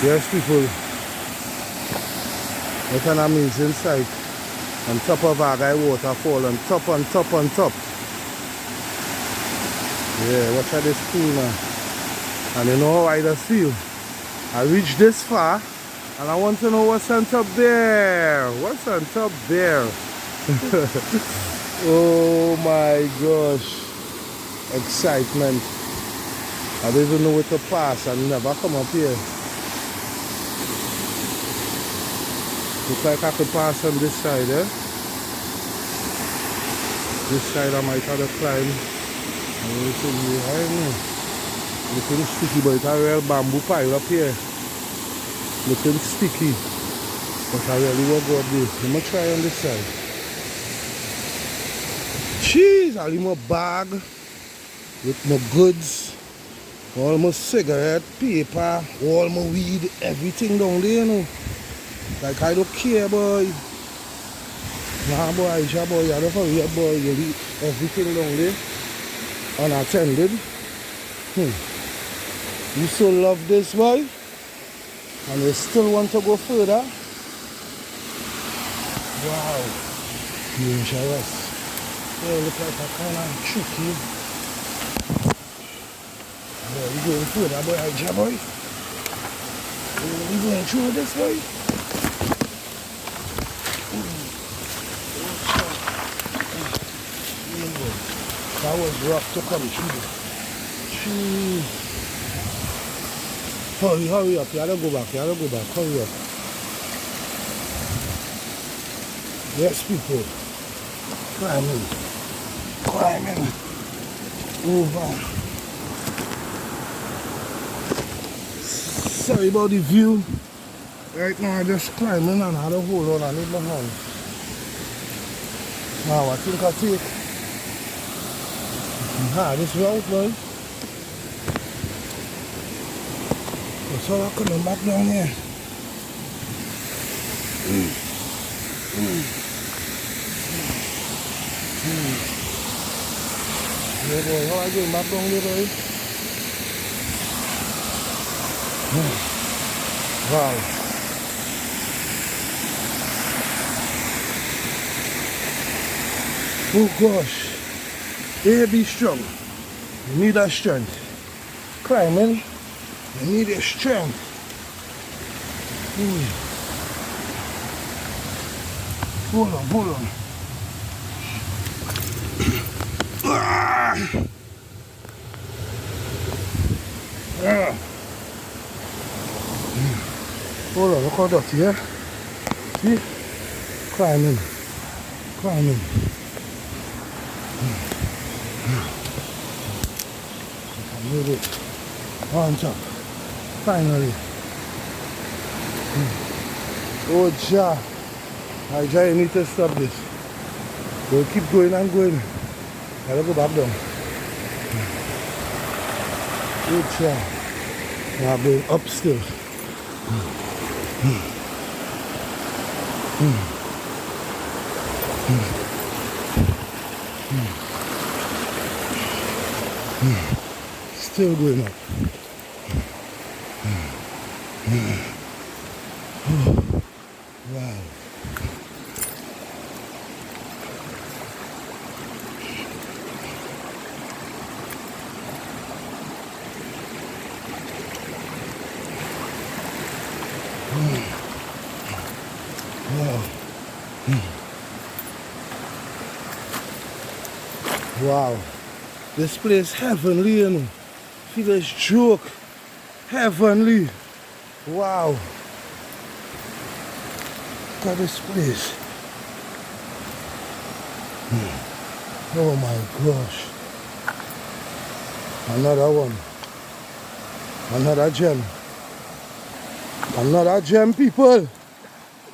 Yes, people. What an amazing sight. On top of Argyle Waterfall, on top. Yeah, watch out this pool, man. And you know how I just feel. I reached this far, and I want to know what's on top there. What's on top there? Oh my gosh. Excitement. I don't even know where to pass. I never come up here. Looks like I could pass on this side, eh? This side I might have to climb. I don't know. Looking sticky, but it's a real bamboo pile up here. Looking sticky. But I really want to go up this. Let me try on this side. Jeez, I leave my bag with my goods. All my cigarette, paper, all my weed, everything down there, you know. Like I don't care, boy. Nah, boy, IJAH, boy, I don't hurry up, boy. You leave everything down there unattended. You so love this, boy, and you still want to go further. Wow, dangerous. Yeah, look like a kind of tricky. Boy, we going further, boy, IJAH, boy. We going through this, boy. That was rough to come through. Jeez. Hurry up, you gotta go back, hurry up. Yes, people. Climbing. Over. Sorry about the view. Right now I'm just climbing and I had to hold on, I need my hand. Now I think I'll take this route, boy. So I'm coming back down here. Yeah, boy, how I get back down there, boy? Wow. Oh gosh. Yeah, be strong. You need that strength. Climbing. You need a strength. Hold on. Hold on, look how dirty, yeah? See? Climbing. I made it. On top. Finally. Oh, IJAH. IJAH, you need to stop this. We'll keep going and going. I'll go back down. Oh, IJAH. Now I'm going up still. Still going up. Wow. Wow. This place heavenly, you know. Feel this joke. Heavenly. Wow. Look at this place. Oh my gosh. Another one. Another gem. Another gem, people.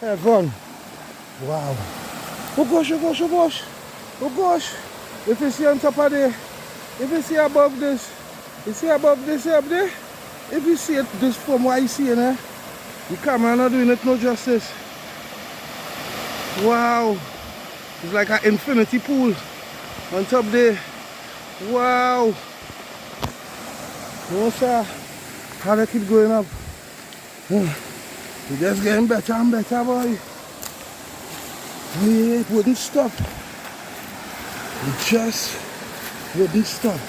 Heaven. Wow. Oh gosh. Oh gosh. If you see on top of there, if you see above this, you see above this up there, if you see it this from what you see in there, the camera not doing it no justice. Wow. It's like an infinity pool on top there. Wow. No sir. How to keep going up. It's just getting better and better, boy. It wouldn't stop. It just wouldn't stop.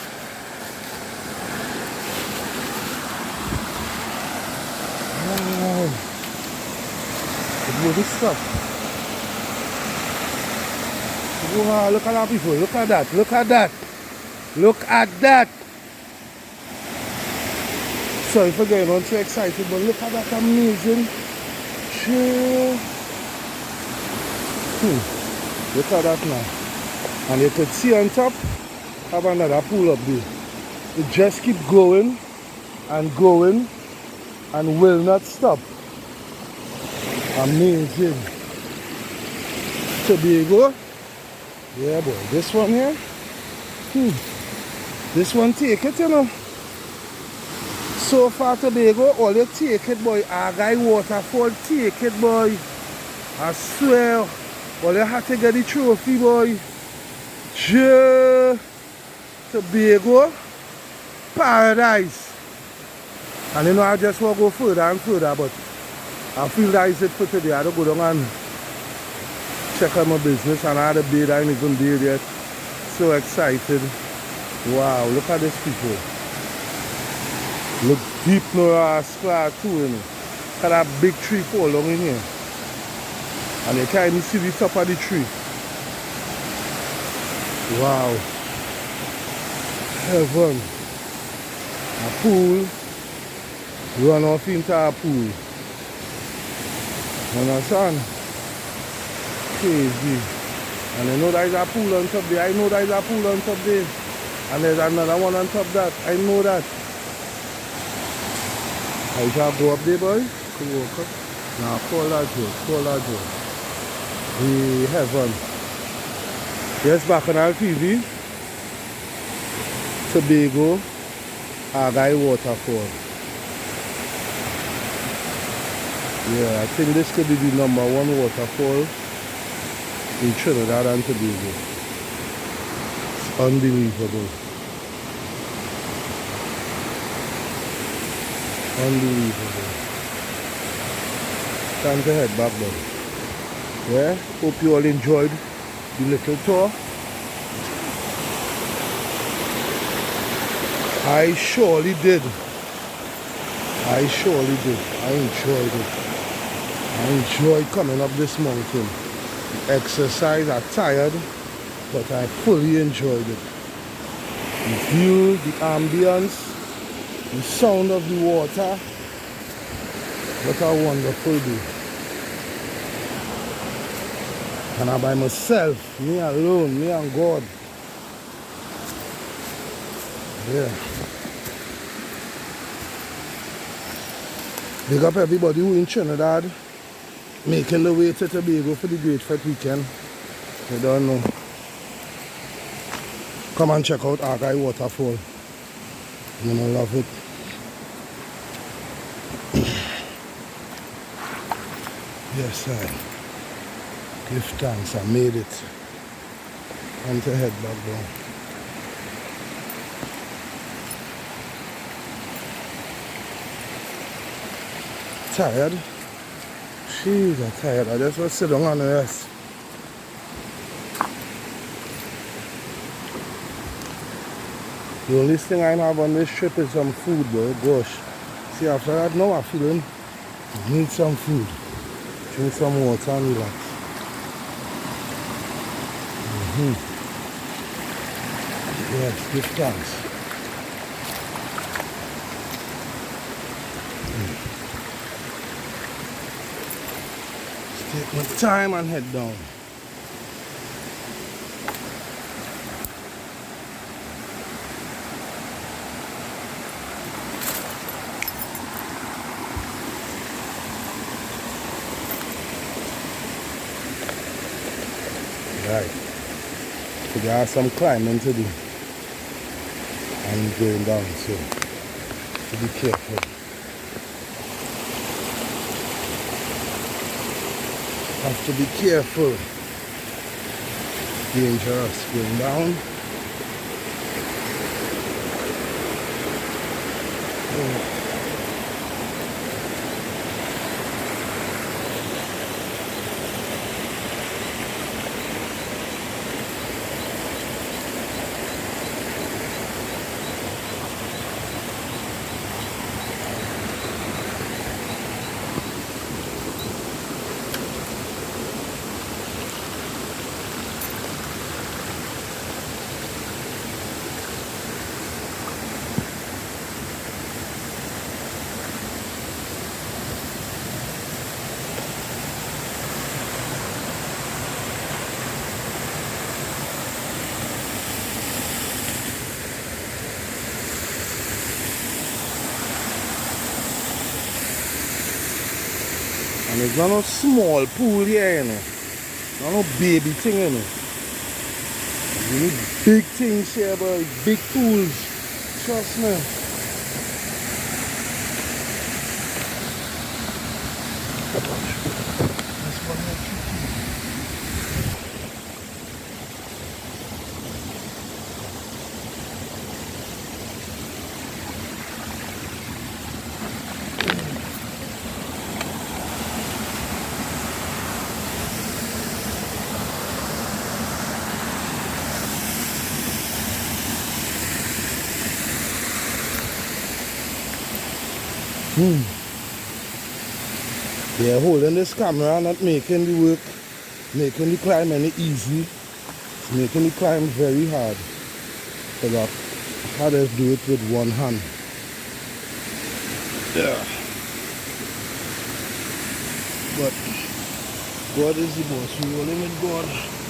Wow. It wouldn't stop. Wow, look at that, people. Look at that. Look at that. Look at that. Sorry for getting on too excited, but look at that amazing. Sure. Look at that now. And you could see on top, have another pool up there. It just keep going and going and will not stop. Amazing. Tobago. Yeah, boy. This one here. This one take it, you know. So far Tobago, all you take it, boy. Argyle Waterfall, take it, boy. I swear. All you have to get the trophy, boy. Tobago, paradise. And you know, I just want to go further and further, but I feel that is it for today. I don't go down and check out my business, and I had a bid, I ain't even there yet. So excited. Wow, look at this, people. Look deep no square too, you know. Look at that big tree fall along in here. And you can't even see the top of the tree. Wow. Heaven. A pool. Run off into a pool. Understand? Crazy. And I know there is a pool on top there. I know there is a pool on top there. And there's another one on top of that. I know that. I shall go up there, boy. Go walk up. Now call that door. Call that door. The heaven. Yes, BACCHANAL-TV. Tobago, Argyle Waterfall. Yeah, I think this could be the #1 waterfall in Trinidad and Tobago. It's unbelievable. Unbelievable. Time to head back then. Yeah, hope you all enjoyed the little tour. I surely did. I surely did. I enjoyed it. I enjoyed coming up this mountain. The exercise, I'm tired, but I fully enjoyed it. The view, the ambience, the sound of the water. What a wonderful day. And I'm by myself, me alone, me and God. Yeah. Big up everybody who in Trinidad making the way to Tobago for the Great Fete weekend. You don't know. Come and check out Argyle Waterfall. You're gonna love it. Yes, I give thanks. I made it. And to head back down. Tired? Jeez, I'm tired. I just want to sit down and rest. The only thing I have on this trip is some food, though. Gosh. See, after that, now I'm feeling I need some food. Drink some water and relax. Yes, give thanks. Take my time and head down. Right. So there are some climbing to do. I'm going down, so be careful. Have to be careful. Dangerous going down. And it's not no small pool here, you know. Not no baby thing, you know. You need big things here, boy. Big pools. Trust me. This one here, yeah, holding this camera, not making the work, making the climb any easy. It's making the climb very hard. Because I had to do it with one hand. Yeah. But God is the boss. We rolling with God.